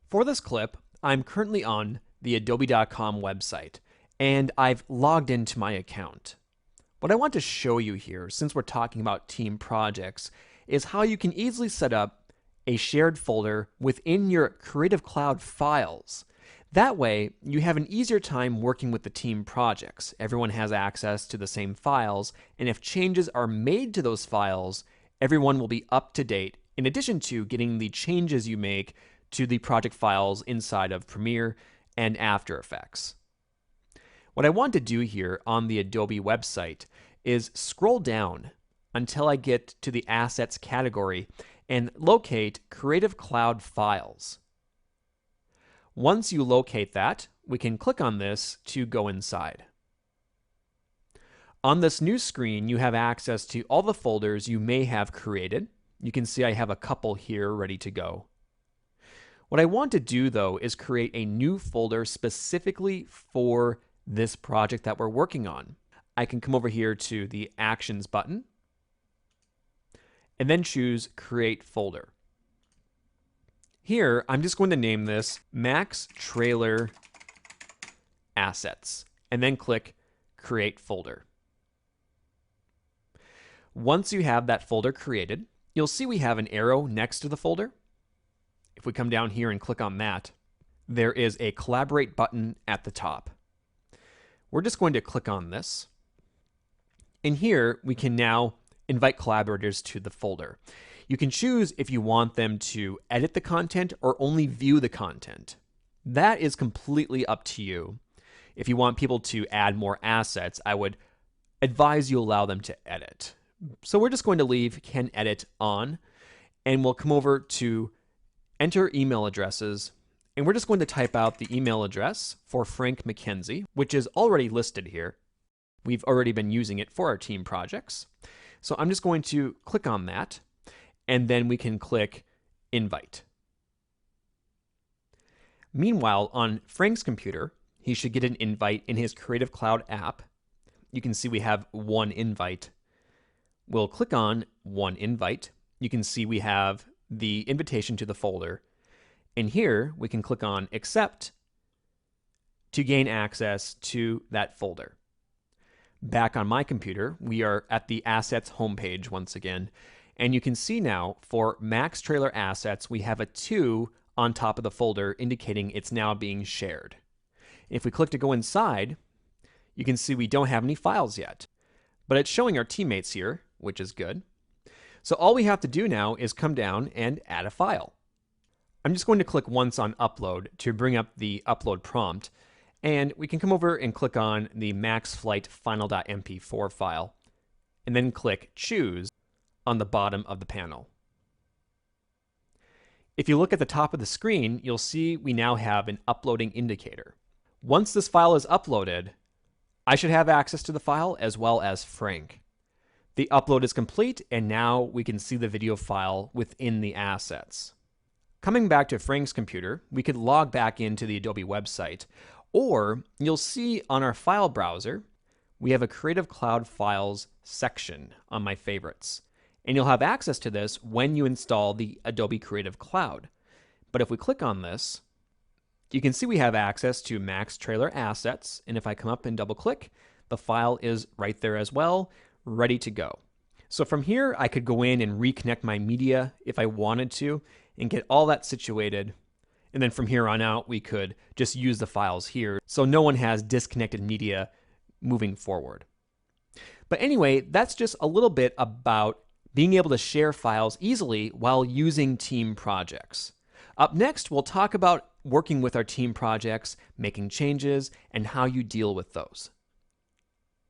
For this clip, I'm currently on the Adobe.com website, and I've logged into my account. What I want to show you here, since we're talking about team projects, is how you can easily set up a shared folder within your Creative Cloud files. That way, you have an easier time working with the team projects. Everyone has access to the same files, and if changes are made to those files, everyone will be up to date, in addition to getting the changes you make to the project files inside of Premiere and After Effects. What I want to do here on the Adobe website is scroll down until I get to the Assets category and locate Creative Cloud Files. Once you locate that, we can click on this to go inside. On this new screen, you have access to all the folders you may have created. You can see I have a couple here ready to go. What I want to do, though, is create a new folder specifically for this project that we're working on. I can come over here to the Actions button and then choose Create Folder. Here, I'm just going to name this Max Trailer Assets and then click Create Folder. Once you have that folder created, you'll see we have an arrow next to the folder. If we come down here and click on that, there is a Collaborate button at the top. We're just going to click on this. And here we can now invite collaborators to the folder. You can choose if you want them to edit the content or only view the content. That is completely up to you. If you want people to add more assets, I would advise you allow them to edit. So we're just going to leave Can Edit on, and we'll come over to Enter Email Addresses, and we're just going to type out the email address for Frank McKenzie, which is already listed here. We've already been using it for our team projects. So I'm just going to click on that, and then we can click Invite. Meanwhile, on Frank's computer, he should get an invite in his Creative Cloud app. You can see we have one invite. We'll click on One Invite. You can see we have the invitation to the folder. And here we can click on Accept to gain access to that folder. Back on my computer, we are at the Assets homepage once again. And you can see now for Max Trailer Assets, we have a 2 on top of the folder indicating it's now being shared. If we click to go inside, you can see we don't have any files yet, but it's showing our teammates here, which is good. So all we have to do now is come down and add a file. I'm just going to click once on Upload to bring up the upload prompt, and we can come over and click on the Max Flight Final.mp4 file, and then click Choose on the bottom of the panel. If you look at the top of the screen, you'll see we now have an uploading indicator. Once this file is uploaded, I should have access to the file as well as Frank. The upload is complete, and now we can see the video file within the assets. Coming back to Frank's computer, we could log back into the Adobe website, or you'll see on our file browser, we have a Creative Cloud Files section on My Favorites. And you'll have access to this when you install the Adobe Creative Cloud. But if we click on this, you can see we have access to Max Trailer Assets, and if I come up and double click, the file is right there as well, ready to go. So from here, I could go in and reconnect my media if I wanted to and get all that situated. And then from here on out, we could just use the files here so no one has disconnected media moving forward. But anyway, that's just a little bit about being able to share files easily while using team projects. Up next, we'll talk about working with our team projects, making changes, and how you deal with those.